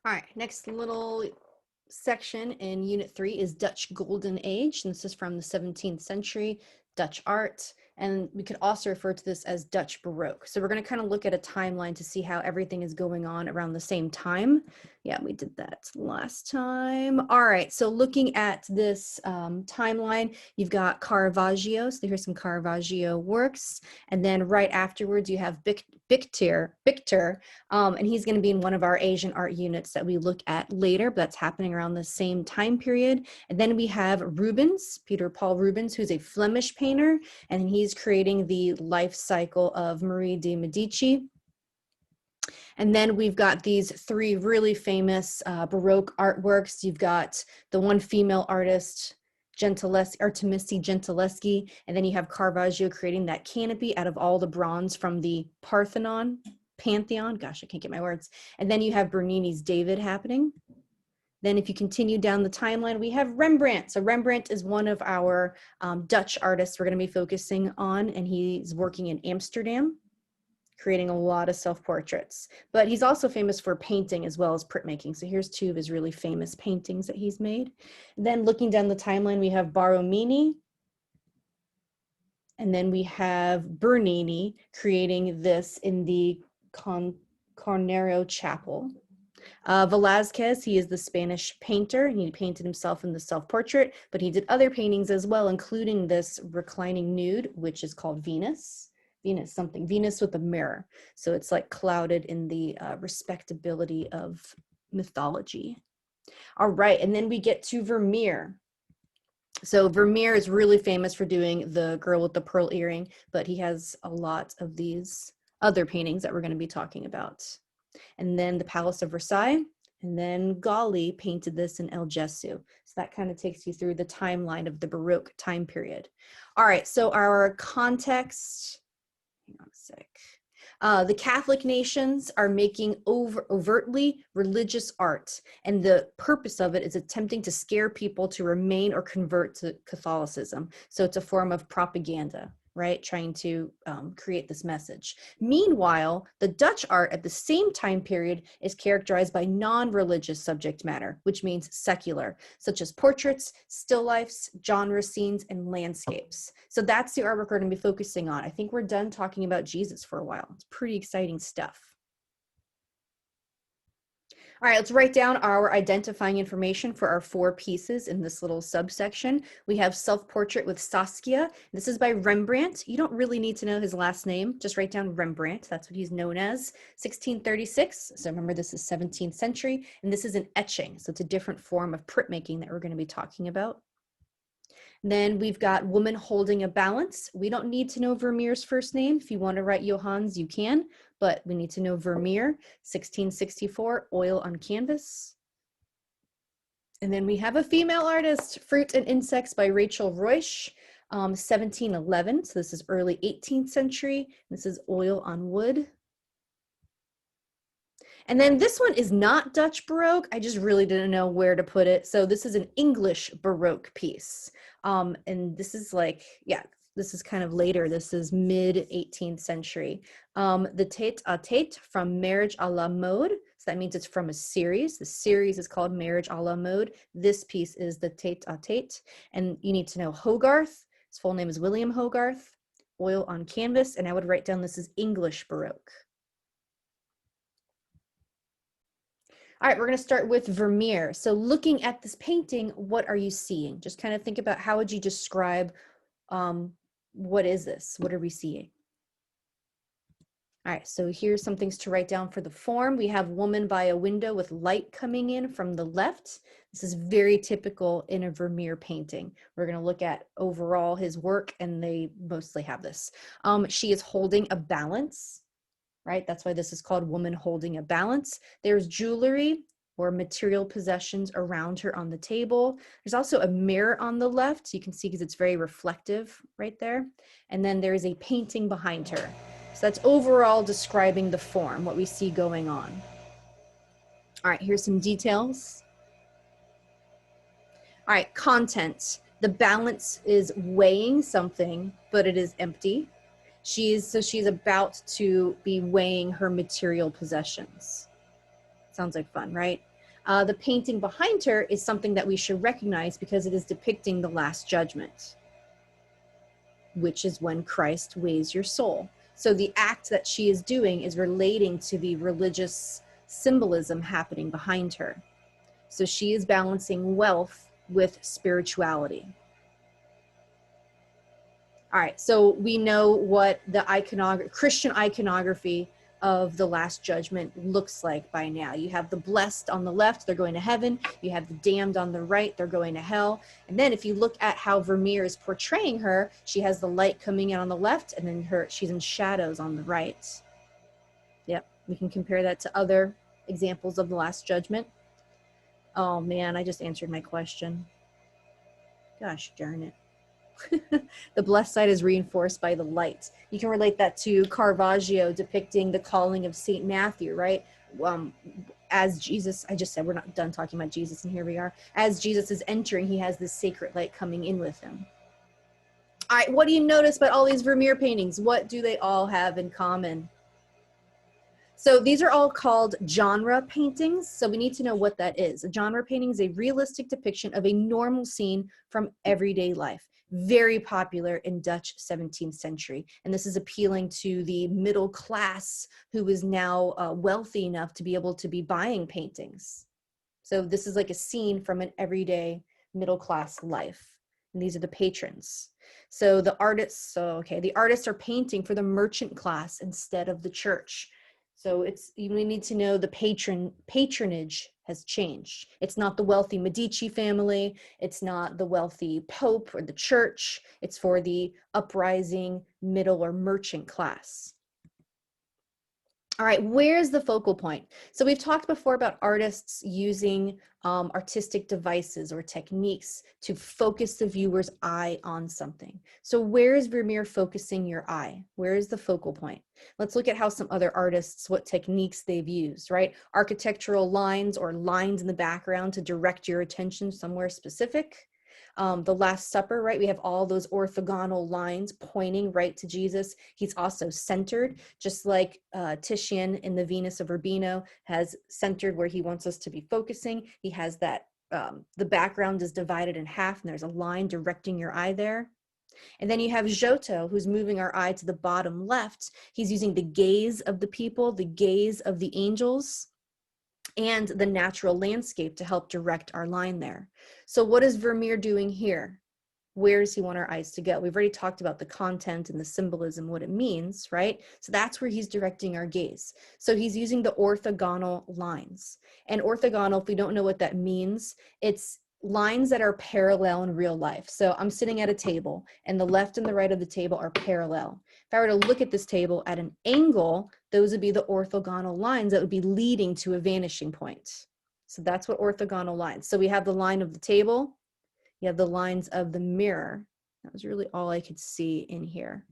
All right, next little section in Unit 3 is Dutch Golden Age. And this is from the 17th century, Dutch art. And we could also refer to this as Dutch Baroque. So we're going to kind of look at a timeline to see how everything is going on around the same time. Yeah, we did that last time. All right, so looking at this timeline, you've got Caravaggio. So here's some Caravaggio works. And then right afterwards, you have Victor, and he's going to be in one of our Asian art units that we look at later, but that's happening around the same time period. And then we have Rubens, Peter Paul Rubens, who's a Flemish painter, and he's creating the life cycle of Marie de Medici. And then we've got these three really famous Baroque artworks. You've got the one female artist, Artemisi Gentileschi, and then you have Caravaggio creating that canopy out of all the bronze from the Pantheon, gosh, I can't get my words. And then you have Bernini's David happening. Then if you continue down the timeline, we have Rembrandt. So Rembrandt is one of our Dutch artists we're going to be focusing on, and he's working in Amsterdam, creating a lot of self-portraits. But he's also famous for painting as well as printmaking. So here's two of his really famous paintings that he's made. And then looking down the timeline, we have Borromini, and then we have Bernini creating this in the Cornero Chapel. Velázquez, he is the Spanish painter. He painted himself in the self-portrait, but he did other paintings as well, including this reclining nude, which is called Venus. Venus with a mirror. So it's like clouded in the respectability of mythology. All right, and then we get to Vermeer. So Vermeer is really famous for doing the girl with the pearl earring, but he has a lot of these other paintings that we're going to be talking about. And then the Palace of Versailles, and then Gauli painted this in El Gesu. So that kind of takes you through the timeline of the Baroque time period. All right, so our context, hang on a sec. The Catholic nations are making overtly religious art, and the purpose of it is attempting to scare people to remain or convert to Catholicism. So it's a form of propaganda, right? Trying to create this message. Meanwhile, the Dutch art at the same time period is characterized by non-religious subject matter, which means secular, such as portraits, still lifes, genre scenes, and landscapes. So that's the artwork we're going to be focusing on. I think we're done talking about Jesus for a while. It's pretty exciting stuff. All right, let's write down our identifying information for our 4 pieces in this little subsection. We have Self-Portrait with Saskia. This is by Rembrandt. You don't really need to know his last name. Just write down Rembrandt. That's what he's known as. 1636. So remember, this is 17th century, and this is an etching. So it's a different form of printmaking that we're going to be talking about. Then we've got Woman Holding a Balance. We don't need to know Vermeer's first name. If you want to write Johannes, you can, but we need to know Vermeer, 1664, oil on canvas. And then we have a female artist, Fruit and Insects by Rachel Ruysch, 1711. So this is early 18th century. This is oil on wood. And then this one is not Dutch Baroque. I just really didn't know where to put it. So this is an English Baroque piece. And this is like, yeah, this is kind of later. This is mid 18th century. The Tête à Tête from Marriage à la Mode. So that means it's from a series. The series is called Marriage à la Mode. This piece is the Tête à Tête. And you need to know Hogarth. His full name is William Hogarth. Oil on canvas. And I would write down this is English Baroque. All right, we're going to start with Vermeer. So looking at this painting, what are you seeing? Just kind of think about how would you describe what is this? What are we seeing? All right, so here's some things to write down for the form. We have woman by a window with light coming in from the left. This is very typical in a Vermeer painting. We're going to look at overall his work, and they mostly have this. She is holding a balance. Right? That's why this is called Woman Holding a Balance. There's jewelry or material possessions around her on the table. There's also a mirror on the left. You can see because it's very reflective right there. And then there is a painting behind her. So that's overall describing the form, what we see going on. All right, here's some details. All right, content. The balance is weighing something, but it is empty. She's about to be weighing her material possessions. Sounds like fun, right? The painting behind her is something that we should recognize because it is depicting the Last Judgment, which is when Christ weighs your soul. So the act that she is doing is relating to the religious symbolism happening behind her. So she is balancing wealth with spirituality. All right, so we know what the Christian iconography of the Last Judgment looks like by now. You have the blessed on the left, they're going to heaven. You have the damned on the right, they're going to hell. And then if you look at how Vermeer is portraying her, she has the light coming in on the left, and then she's in shadows on the right. Yep, we can compare that to other examples of the Last Judgment. Oh man, I just answered my question. Gosh darn it. The blessed side is reinforced by the light. You can relate that to Caravaggio depicting the calling of Saint Matthew, right? As Jesus, I just said we're not done talking about Jesus, and here we are. As Jesus is entering, he has this sacred light coming in with him. All right, what do you notice about all these Vermeer paintings? What do they all have in common? So these are all called genre paintings. So we need to know what that is. A genre painting is a realistic depiction of a normal scene from everyday life. Very popular in Dutch 17th century. And this is appealing to the middle class who is now wealthy enough to be able to be buying paintings. So this is like a scene from an everyday middle class life. And these are the patrons. So the artists, the artists are painting for the merchant class instead of the church. So you need to know the patronage has changed. It's not the wealthy Medici family. It's not the wealthy Pope or the church. It's for the uprising middle or merchant class. All right, where's the focal point? So we've talked before about artists using artistic devices or techniques to focus the viewer's eye on something. So where is Vermeer focusing your eye? Where is the focal point? Let's look at how some other artists, what techniques they've used, right? Architectural lines or lines in the background to direct your attention somewhere specific. The Last Supper, right? We have all those orthogonal lines pointing right to Jesus. He's also centered, just like Titian in the Venus of Urbino has centered where he wants us to be focusing. He has that, the background is divided in half and there's a line directing your eye there. And then you have Giotto, who's moving our eye to the bottom left. He's using the gaze of the people, the gaze of the angels, and the natural landscape to help direct our line there. So what is Vermeer doing here? Where does he want our eyes to go? We've already talked about the content and the symbolism, what it means, right? So that's where he's directing our gaze. So he's using the orthogonal lines. And orthogonal, if we don't know what that means, it's lines that are parallel in real life. So I'm sitting at a table and the left and the right of the table are parallel. If I were to look at this table at an angle, those would be the orthogonal lines that would be leading to a vanishing point. So that's what orthogonal lines. So we have the line of the table, you have the lines of the mirror. That was really all I could see in here.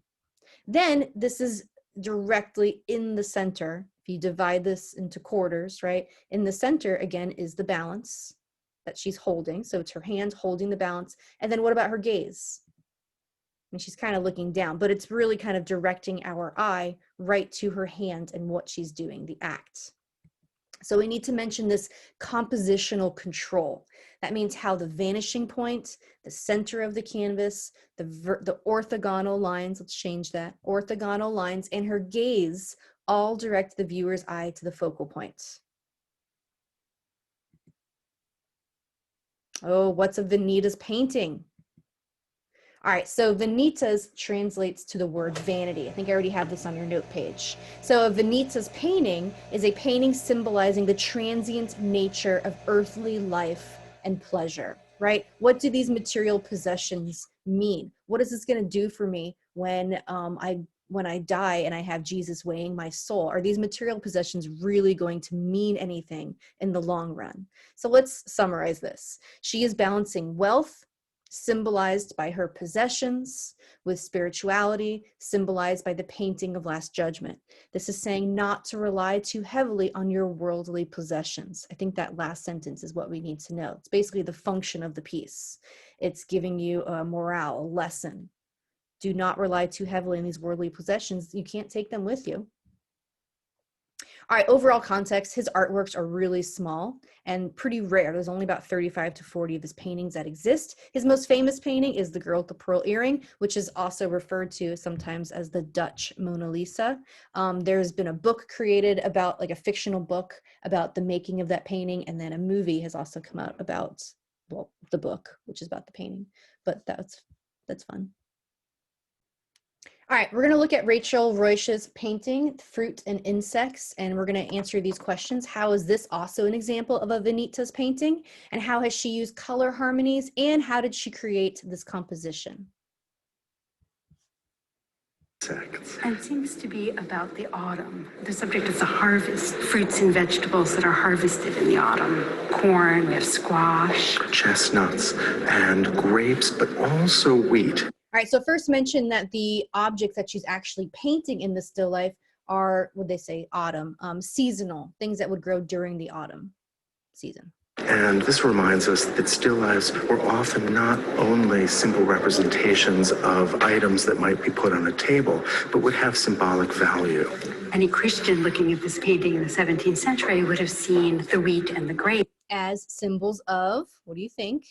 Then this is directly in the center. If you divide this into quarters, right? In the center, again, is the balance that she's holding. So it's her hand holding the balance. And then what about her gaze? I mean, she's kind of looking down, but it's really kind of directing our eye right to her hand and what she's doing, the act. So we need to mention this compositional control. That means how the vanishing point, the center of the canvas, the orthogonal lines, let's change that, orthogonal lines, and her gaze all direct the viewer's eye to the focal point. Oh, what's a Veneta's painting? All right, so Veneta's translates to the word vanity. I think I already have this on your note page. So a Veneta's painting is a painting symbolizing the transient nature of earthly life and pleasure, right? What do these material possessions mean? What is this going to do for me when I die and I have Jesus weighing my soul? Are these material possessions really going to mean anything in the long run? So let's summarize this. She is balancing wealth, symbolized by her possessions, with spirituality, symbolized by the painting of Last Judgment. This is saying not to rely too heavily on your worldly possessions. I think that last sentence is what we need to know. It's basically the function of the piece. It's giving you a morale, a lesson. Do not rely too heavily on these worldly possessions. You can't take them with you. All right, overall context, his artworks are really small and pretty rare. There's only about 35 to 40 of his paintings that exist. His most famous painting is The Girl with the Pearl Earring, which is also referred to sometimes as the Dutch Mona Lisa. There's been a book created about, like a fictional book about the making of that painting, and then a movie has also come out about, well, the book, which is about the painting, but that's fun. All right, we're going to look at Rachel Ruysch's painting, Fruit and Insects, and we're going to answer these questions. How is this also an example of a Vanitas painting? And how has she used color harmonies? And how did she create this composition? And it seems to be about the autumn. The subject is the harvest, fruits and vegetables that are harvested in the autumn. Corn, we have squash, chestnuts, and grapes, but also wheat. All right, so first mention that the objects that she's actually painting in the still life are, what they say, autumn, seasonal, things that would grow during the autumn season. And this reminds us that still lifes were often not only simple representations of items that might be put on a table, but would have symbolic value. Any Christian looking at this painting in the 17th century would have seen the wheat and the grape as symbols of, what do you think?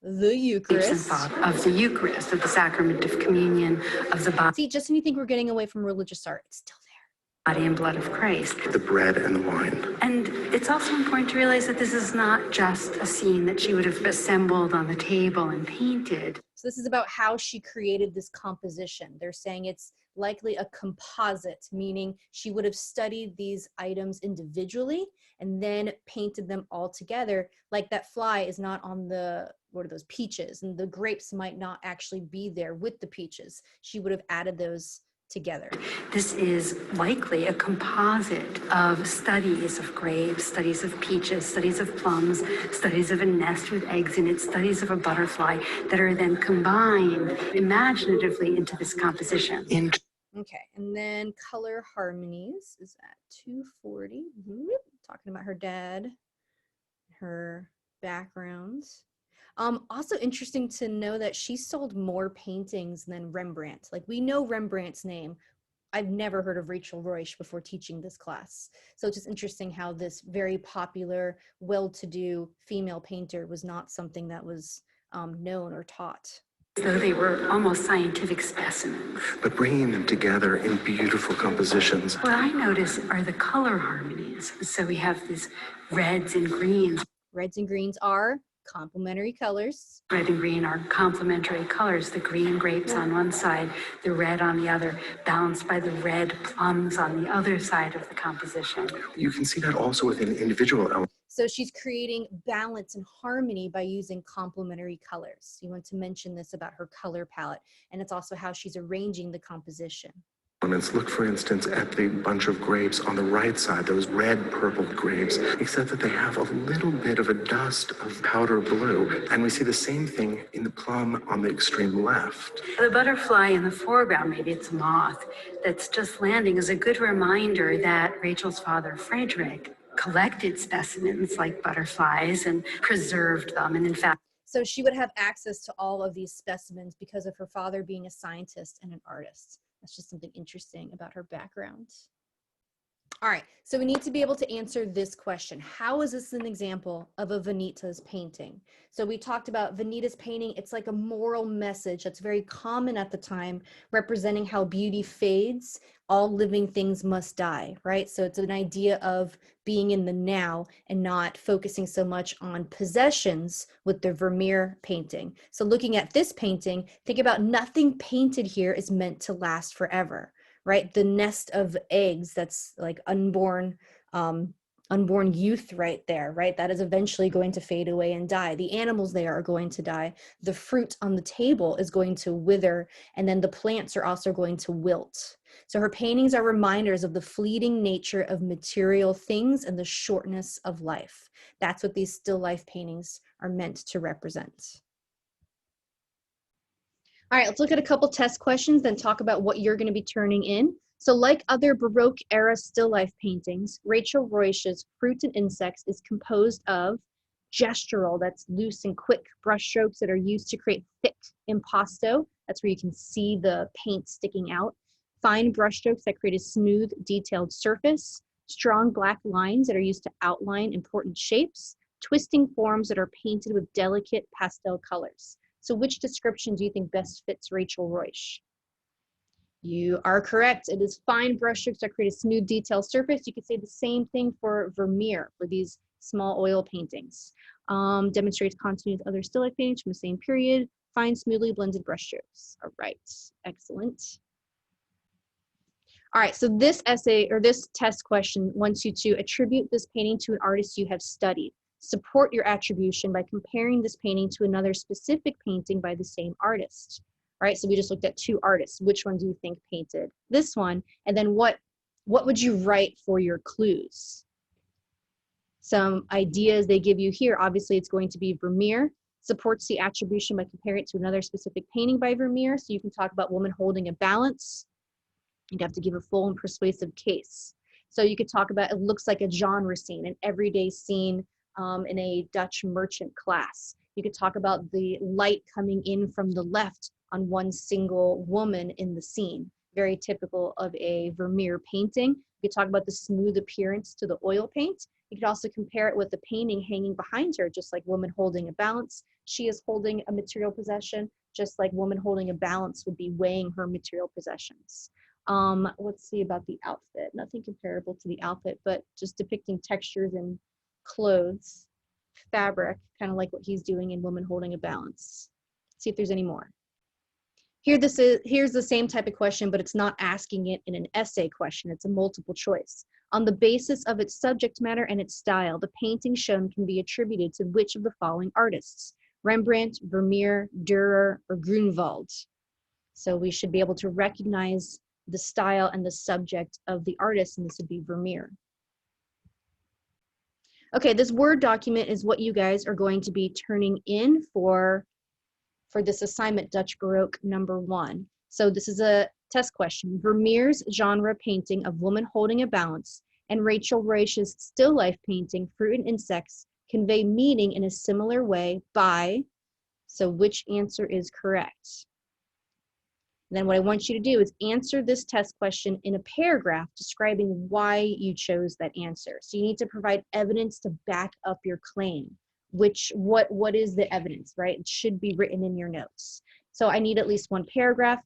The Eucharist. Of the Eucharist, of the sacrament of communion, of the body. See, just when you think we're getting away from religious art, it's still there. Body and blood of Christ. The bread and the wine. And it's also important to realize that this is not just a scene that she would have assembled on the table and painted. So this is about how she created this composition. They're saying it's likely a composite, meaning she would have studied these items individually and then painted them all together. Like that fly is not on the, what are those, peaches, and the grapes might not actually be there with the peaches. She would have added those together. This is likely a composite of studies of grapes, studies of peaches, studies of plums, studies of a nest with eggs in it, studies of a butterfly that are then combined imaginatively into this composition. Okay, and then color harmonies is at 240. Talking about her dad, her backgrounds. Also interesting to know that she sold more paintings than Rembrandt. Like, we know Rembrandt's name. I've never heard of Rachel Ruysch before teaching this class. So it's just interesting how this very popular, well-to-do female painter was not something that was known or taught. So they were almost scientific specimens. But bringing them together in beautiful compositions. What I notice are the color harmonies. So we have these reds and greens. Reds and greens are complementary colors. Red and green are complementary colors. The green grapes on one side, the red on the other, balanced by the red plums on the other side of the composition. You can see that also within individual elements. So she's creating balance and harmony by using complementary colors. You want to mention this about her color palette, and it's also how she's arranging the composition. Look, for instance, at the bunch of grapes on the right side, those red purple grapes, except that they have a little bit of a dust of powder blue. And we see the same thing in the plum on the extreme left. The butterfly in the foreground, maybe it's a moth, that's just landing, is a good reminder that Rachel's father, Frederick, collected specimens like butterflies and preserved them. And in fact, so she would have access to all of these specimens because of her father being a scientist and an artist. That's just something interesting about her background. All right, so we need to be able to answer this question. How is this an example of a Vanitas painting? So we talked about Vanitas painting. It's like a moral message that's very common at the time, representing how beauty fades. All living things must die, right? So it's an idea of being in the now and not focusing so much on possessions with the Vermeer painting. So looking at this painting, think about nothing painted here is meant to last forever. Right? The nest of eggs, that's like unborn youth right there, right? That is eventually going to fade away and die. The animals there are going to die. The fruit on the table is going to wither, and then the plants are also going to wilt. So her paintings are reminders of the fleeting nature of material things and the shortness of life. That's what these still life paintings are meant to represent. All right, let's look at a couple test questions, then talk about what you're going to be turning in. So like other Baroque era still life paintings, Rachel Ruysch's Fruit and Insects is composed of gestural, that's loose and quick brushstrokes that are used to create thick impasto. That's where you can see the paint sticking out. Fine brushstrokes that create a smooth, detailed surface. strong black lines that are used to outline important shapes, twisting forms that are painted with delicate pastel colors. So which description do you think best fits Rachel Ruysch? You are correct. It is fine brushstrokes that create a smooth, detailed surface. You could say the same thing for Vermeer, for these small oil paintings. Demonstrates continuity with other still life paintings from the same period. Fine, smoothly blended brushstrokes. All right, excellent. All right, so this essay or this test question wants you to attribute this painting to an artist you have studied. Support your attribution by comparing this painting to another specific painting by the same artist. All right, so we just looked at two artists. Which one do you think painted this one? And then what would you write for your clues? Some ideas they give you here. Obviously, it's going to be Vermeer. Supports the attribution by comparing it to another specific painting by Vermeer. So you can talk about woman holding a balance. You'd have to give a full and persuasive case. So you could talk about, it looks like a genre scene, an everyday scene in a Dutch merchant class. You could talk about the light coming in from the left on one single woman in the scene, very typical of a Vermeer painting. You could talk about the smooth appearance to the oil paint. You could also compare it with the painting hanging behind her, just like woman holding a balance. She is holding a material possession, just like woman holding a balance would be weighing her material possessions. Let's see about the outfit. Nothing comparable to the outfit, but just depicting textures and clothes, fabric, kind of like what he's doing in Woman Holding a Balance. See if there's any more. Here's the same type of question, but it's not asking it in an essay question. It's a multiple choice. On the basis of its subject matter and its style, the painting shown can be attributed to which of the following artists? Rembrandt, Vermeer, Dürer, or Grunewald. So we should be able to recognize the style and the subject of the artist, and this would be Vermeer. Okay, this Word document is what you guys are going to be turning in for this assignment, Dutch Baroque #1. So this is a test question. Vermeer's genre painting of woman holding a balance and Rachel Ruysch's still life painting, Fruit and Insects, convey meaning in a similar way by, so which answer is correct? And then what I want you to do is answer this test question in a paragraph describing why you chose that answer. So you need to provide evidence to back up your claim. What is the evidence, right? It should be written in your notes. So I need at least one paragraph.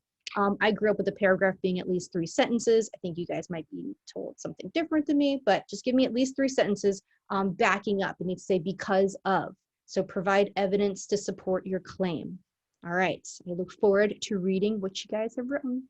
I grew up with a paragraph being at least 3 sentences. I think you guys might be told something different than me, but just give me at least 3 sentences backing up. It needs to say because of. So provide evidence to support your claim. All right, I look forward to reading what you guys have written.